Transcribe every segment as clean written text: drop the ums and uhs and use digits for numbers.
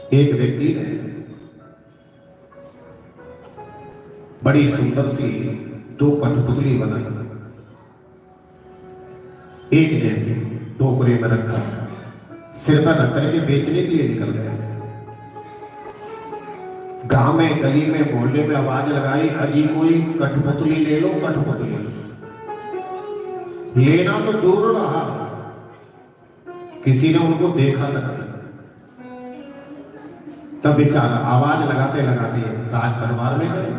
एक व्यक्ति ने बड़ी सुंदर सी दो कठपुतली बनाई, एक जैसी टोकरे में रखा, सिर पर रख करके बेचने के लिए निकल गया। गांव में, गली में, मोहल्ले में आवाज लगाई, अजी कोई कठपुतली ले लो, कठपुतली। लेना तो दूर रहा, किसी ने उनको देखा तक नहीं। तब बेचारा आवाज लगाते लगाते राज दरबार में गए,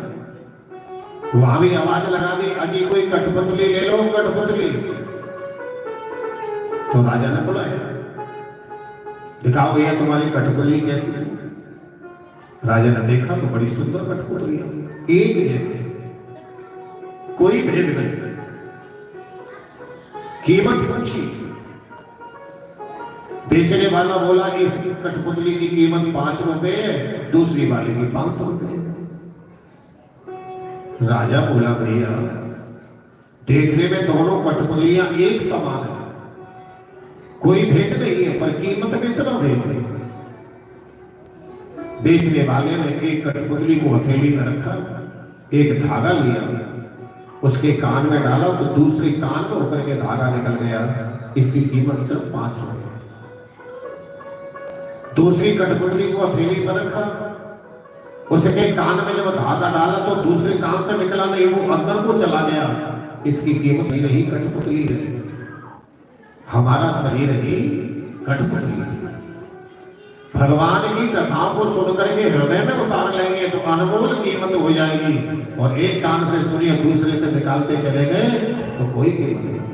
वहां भी आवाज लगा दी, अजी कोई कठपुतली ले लो, कठपुतली। तो राजा ने बुलाया, दिखाओ भैया तुम्हारी कठपुतली कैसी है। राजा ने देखा तो बड़ी सुंदर कठपुतली, एक जैसी, कोई भेद नहीं। कीमत पूछी, बेचने वाला बोला इस कठपुतली की कीमत 5 रुपए है, दूसरी वाले की 500 रुपए। राजा बोला भैया देखने में दोनों कठपुतलियां एक समान है, कोई भेद नहीं है, पर कीमत में इतना भेद है। बेचने वाले ने एक कठपुतली को हथेली में रखा, एक धागा लिया, उसके कान में डाला तो दूसरे कान में होकर के धागा निकल गया, इसकी कीमत सिर्फ 5 रुपए। दूसरी कठपुतली को हथेली पर रखा, उसके कान में जब धागा डाला तो दूसरे कान से निकला नहीं, वो अंदर को चला गया, इसकी कीमत ही नहीं कठपुतली है। हमारा शरीर ही कठपुतली है। भगवान की कथा को सुनकर के हृदय में उतार लेंगे तो अनमोल कीमत हो जाएगी, और एक कान से सुनिए दूसरे से निकालते चले गए तो कोई कीमत नहीं।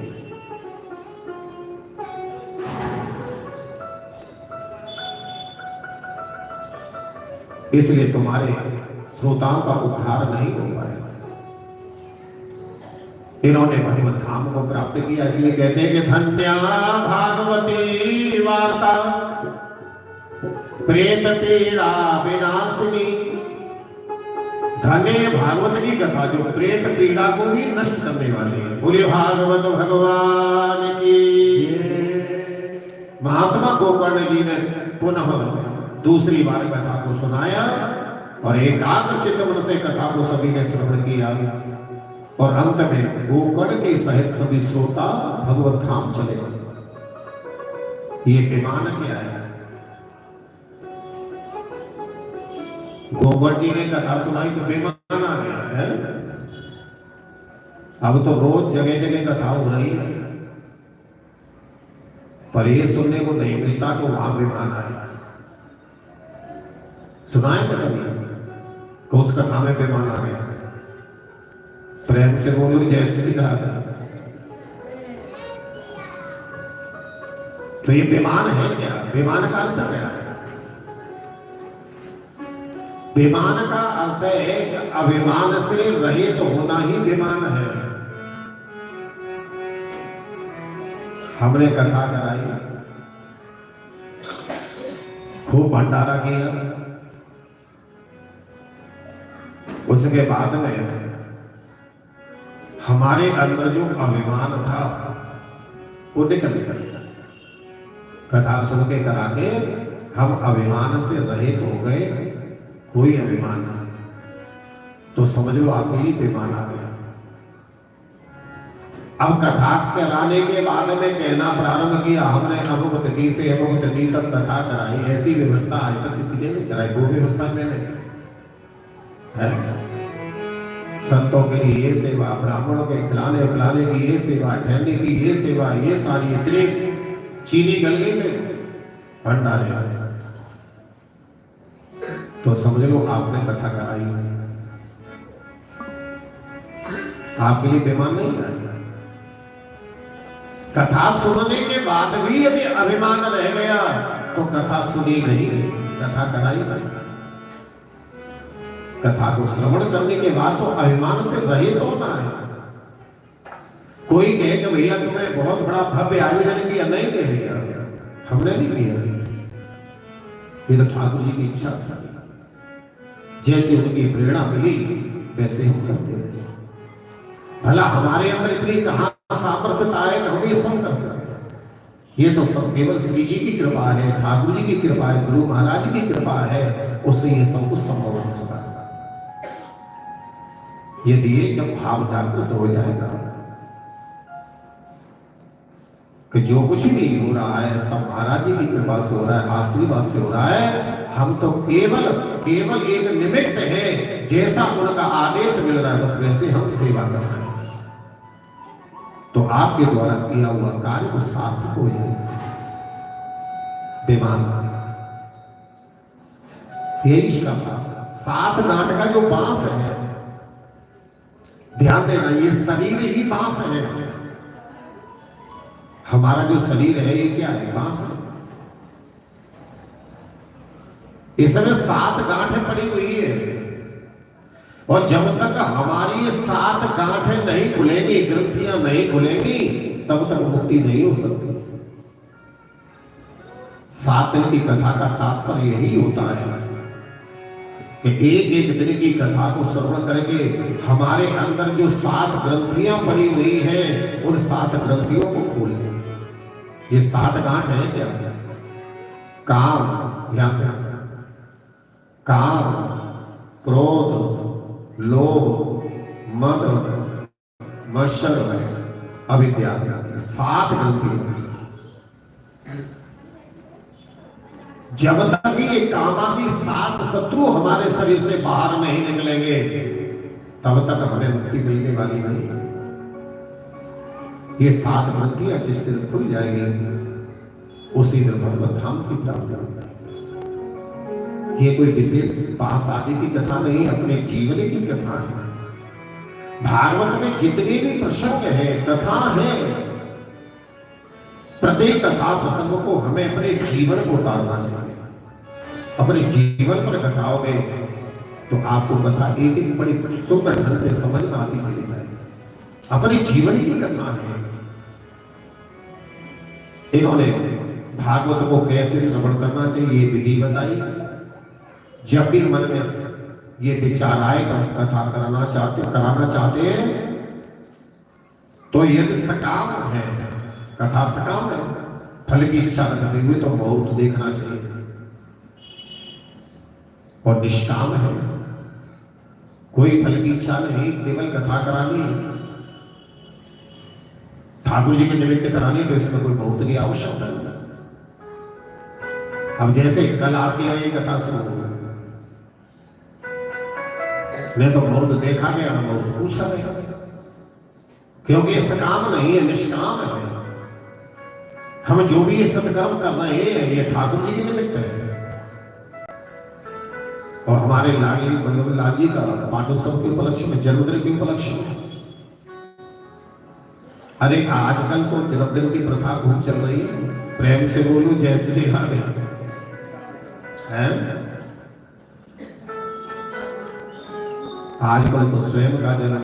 इसलिए तुम्हारे श्रोताओं का उद्धार नहीं हो पाएगा। इन्होंने भगवत धाम को प्राप्त किया, इसलिए कहते हैं कि धन्या भागवती वार्ता प्रेत पीड़ा विनाशिनी। धन्य भागवत की कथा जो प्रेत पीड़ा को भी नष्ट करने वाली है। बोले भागवत भगवान की। महात्मा गोकर्ण जी ने पुनः दूसरी बार कथा को सुनाया और एकाग्र चित्त मन से कथा को सभी ने श्रवण किया, और अंत में गोकर्ण के सहित सभी श्रोता भगवत धाम चले गए। ये विमान क्या है? गोकर्ण जी ने कथा सुनाई तो विमान आ गया है। अब तो रोज जगह जगह कथा हो रही है, पर ये सुनने को नहीं मिलता तो वहां विमान आया। सुनाए तो कभी उस कथा में विमान आ गया। प्रेम से बोलो जय श्री राधा। तो ये विमान है क्या? विमान का अर्थ क्या है? विमान का अर्थ है कि अभिमान से रहित तो होना ही विमान है। हमने कथा कराई, खूब भंडारा किया, उसके बाद में हमारे अंदर जो अभिमान था वो निकल गया। कथा सुन के करा के हम अभिमान से रहित हो गए, कोई अभिमान नहीं, तो समझ लो आपके लिए विमान आ गया। अब कथा कराने के बाद में कहना प्रारंभ किया, हमने अमुक तिथि से अमुक तिथि तक कथा कराई, ऐसी व्यवस्था आज तक किसी ने नहीं कराई। वो व्यवस्था मैंने संतों के लिए ये सेवा, ब्राह्मणों के खिलाने पिलाने की ये सेवा, ठहरने की ये सेवा, ये सारी इतनी चीनी गल गई में भंडारे। तो समझ लो आपने कथा कराई, आपके लिए बेमान नहीं आई। कथा सुनने के बाद भी यदि अभिमान रह गया तो कथा सुनी नहीं, कथा कराई नहीं। कथा को श्रवण करने के बाद तो अभिमान से रहित होना है। कोई कहे कि भैया तुमने बहुत बड़ा भव्य आयोजन किया, नहीं दे भैया हमने नहीं किया, ये तो ठाकुर जी की इच्छा से, जैसे उनकी प्रेरणा मिली वैसे हम करते रहे। भला हमारे अंदर इतनी कहां सामर्थ्यता है कि हम ये सब कर सकते। ये तो सब केवल श्री जी की कृपा है, ठाकुर जी की कृपा है, गुरु महाराज की कृपा है, उससे ये सब कुछ संभव हो सका। यदि ये जब भाव जागृत हो जाएगा कि जो कुछ भी हो रहा है सब महाराज जी की कृपा से हो रहा है, आशीर्वाद से हो रहा है, हम तो केवल केवल एक निमित्त है, जैसा उनका आदेश मिल रहा है बस वैसे हम सेवा कर रहे हैं, तो आपके द्वारा किया हुआ कार्य को सार्थक हो जाएगा। बेमान यही इसका सात गांठ का जो बांस है, ध्यान देना, ये शरीर ही बांस है। हमारा जो शरीर है ये क्या है? बांस है। इसमें सात गांठें पड़ी हुई है, और जब तक हमारी ये सात गांठें नहीं खुलेंगी, ग्रंथियां नहीं खुलेंगी, तब तक मुक्ति नहीं हो सकती। 7 दिन की कथा का तात्पर्य यही होता है कि एक एक दिन की कथा को श्रवण करके हमारे अंदर जो 7 ग्रंथियां पड़ी हुई हैं, उन 7 ग्रंथियों को खोलें। ये 7 गांठ है क्या? काम, ध्यान दें, काम, क्रोध, लोभ, मद, मत्सर, अविद्या, 7 ग्रंथियां। जब तक ये कामादि 7 शत्रु हमारे शरीर से बाहर नहीं निकलेंगे, तब तक हमें मुक्ति मिलने वाली नहीं। ये 7 ग्रंथियां जिस दिन खुल जाएंगी, उसी दिन भगवत धाम की प्राप्ति होगी। ये कोई विशेष पास आदि की कथा नहीं, अपने जीवन की कथा है। भागवत में जितने भी प्रसंग है, कथा है, प्रत्येक कथा प्रसंग को हमें अपने जीवन को उतारना चाहिए। अपने जीवन पर कथाओगे तो आपको कथा एक एक बड़ी सुंदर ढंग से समझ में आती चली जाएगी। अपने जीवन की कथा है। इन्होंने भागवत को कैसे श्रवण करना चाहिए ये विधि बताई। जब भी मन में ये विचार आए कि हम कथा कराना चाहते हैं, तो यदि सकाम है, कथा सकाम है, फल की इच्छा रखते हुए तो मुहूर्त देखना चाहिए। और निष्काम है, कोई फल की इच्छा नहीं, केवल कथा करानी है, ठाकुर जी के निमित्त करानी, तो इसमें कोई मुहूर्त की आवश्यकता नहीं। अब जैसे कल आपके यहाँ ये कथा शुरू हो, मैं तो मुहूर्त देखा गया, मुहूर्त पूछा गया, क्योंकि ये सकाम नहीं है, निष्काम है। हम जो भी ये सत्कर्म कर रहे हैं, ये ठाकुर जी के निमित्त है। और हमारे लाडली बल्लभ लाल जी का पाठोत्सव के उपलक्ष्य में, जन्मदिन के उपलक्ष्य में, अरे आजकल तो जन्मदिन की प्रथा खूब चल रही है। प्रेम से बोलो जय श्री राधे। आजकल तो स्वयं का जन्म